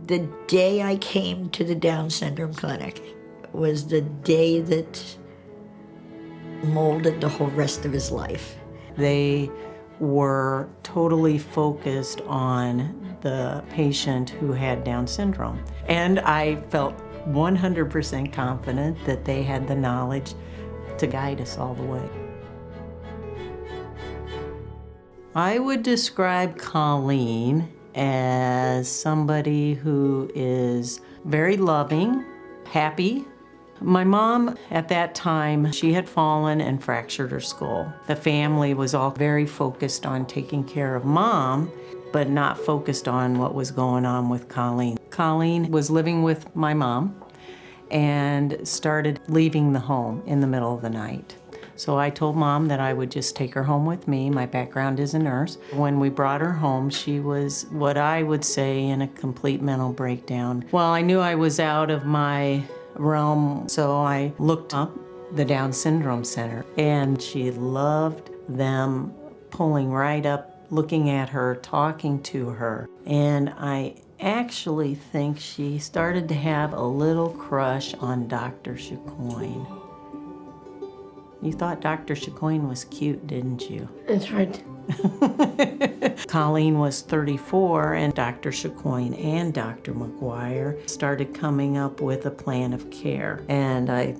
The day I came to the Down syndrome clinic was the day that molded the whole rest of his life. They were totally focused on the patient who had Down syndrome. And I felt 100% confident that they had the knowledge to guide us all the way. I would describe Colleen as somebody who is very loving, happy. My mom, at that time, she had fallen and fractured her skull. The family was all very focused on taking care of Mom, but not focused on what was going on with Colleen. Colleen was living with my mom and started leaving the home in the middle of the night. So I told Mom that I would just take her home with me. My background is a nurse. When we brought her home, she was what I would say in a complete mental breakdown. Well, I knew I was out of my realm, so I looked up the Down Syndrome Center, and she loved them pulling right up, looking at her, talking to her. And I actually think she started to have a little crush on Dr. Chicoine. You thought Dr. Chicoine was cute, didn't you? That's right. Colleen was 34, and Dr. Chicoine and Dr. McGuire started coming up with a plan of care. And I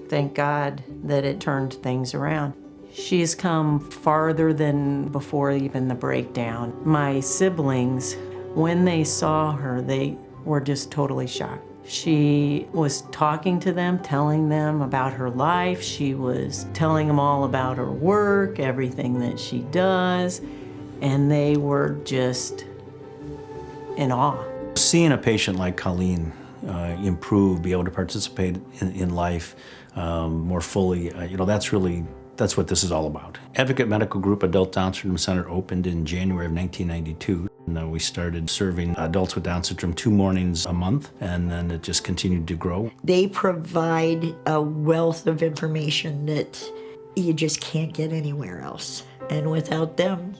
thank God that it turned things around. She's come farther than before even the breakdown. My siblings, when they saw her, they were just totally shocked. She was talking to them, telling them about her life. She was telling them all about her work, everything that she does, and they were just in awe. Seeing a patient like Colleen improve, be able to participate in life more fully, that's what this is all about. Advocate Medical Group Adult Down Syndrome Center opened in January of 1992. And we started serving adults with Down syndrome 2 mornings a month, and then it just continued to grow. They provide a wealth of information that you just can't get anywhere else. And without them,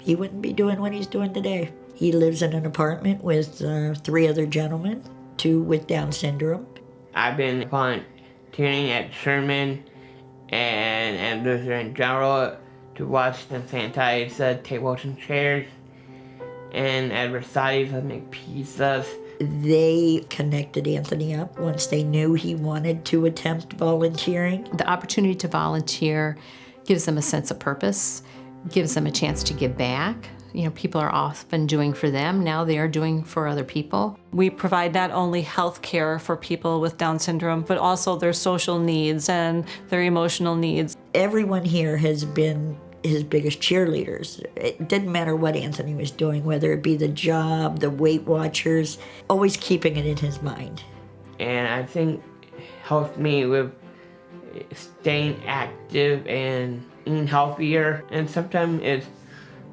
he wouldn't be doing what he's doing today. He lives in an apartment with 3 other gentlemen, 2 with Down syndrome. I've been volunteering at Sherman and Luther in general to wash and sanitize tables and chairs. And at Versailles, I'd make pizzas. They connected Anthony up once they knew he wanted to attempt volunteering. The opportunity to volunteer gives them a sense of purpose, gives them a chance to give back. You know, people are often doing for them, now they are doing for other people. We provide not only health care for people with Down syndrome, but also their social needs and their emotional needs. Everyone here has been his biggest cheerleaders. It didn't matter what Anthony was doing, whether it be the job, the Weight Watchers, always keeping it in his mind. And I think helped me with staying active and eating healthier. And sometimes it's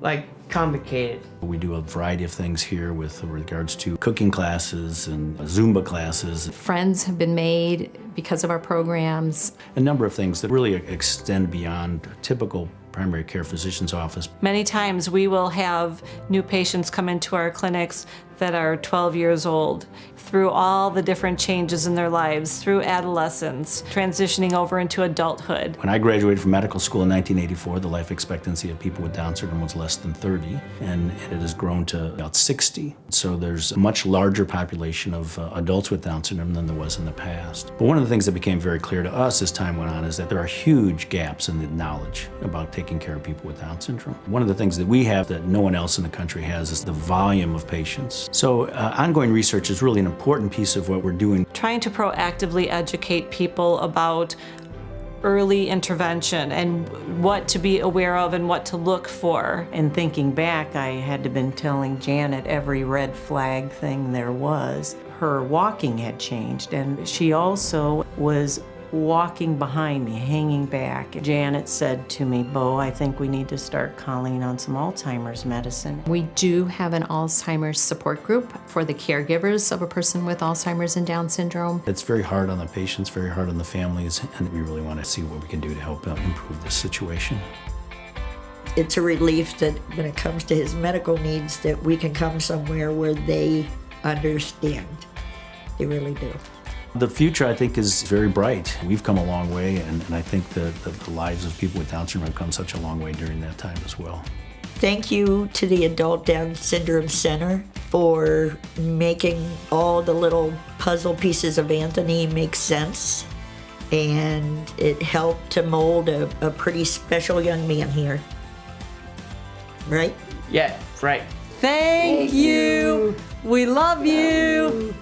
like complicated. We do a variety of things here with regards to cooking classes and Zumba classes. Friends have been made because of our programs. A number of things that really extend beyond a typical primary care physician's office. Many times we will have new patients come into our clinics that are 12 years old, through all the different changes in their lives, through adolescence, transitioning over into adulthood. When I graduated from medical school in 1984, the life expectancy of people with Down syndrome was less than 30, and it has grown to about 60. So there's a much larger population of adults with Down syndrome than there was in the past. But one of the things that became very clear to us as time went on is that there are huge gaps in the knowledge about taking care of people with Down syndrome. One of the things that we have that no one else in the country has is the volume of patients. So ongoing research is really an important piece of what we're doing. Trying to proactively educate people about early intervention and what to be aware of and what to look for. And thinking back, I had to been telling Janet every red flag thing there was. Her walking had changed, and she also was walking behind me, hanging back. Janet said to me, "Bo, I think we need to start Colleen on some Alzheimer's medicine." We do have an Alzheimer's support group for the caregivers of a person with Alzheimer's and Down syndrome. It's very hard on the patients, very hard on the families, and we really want to see what we can do to help improve this situation. It's a relief that when it comes to his medical needs, that we can come somewhere where they understand. They really do. The future, I think, is very bright. We've come a long way, and I think the lives of people with Down syndrome have come such a long way during that time as well. Thank you to the Adult Down Syndrome Center for making all the little puzzle pieces of Anthony make sense. And it helped to mold a pretty special young man here. Right? Yeah, right. Thank you. We love you.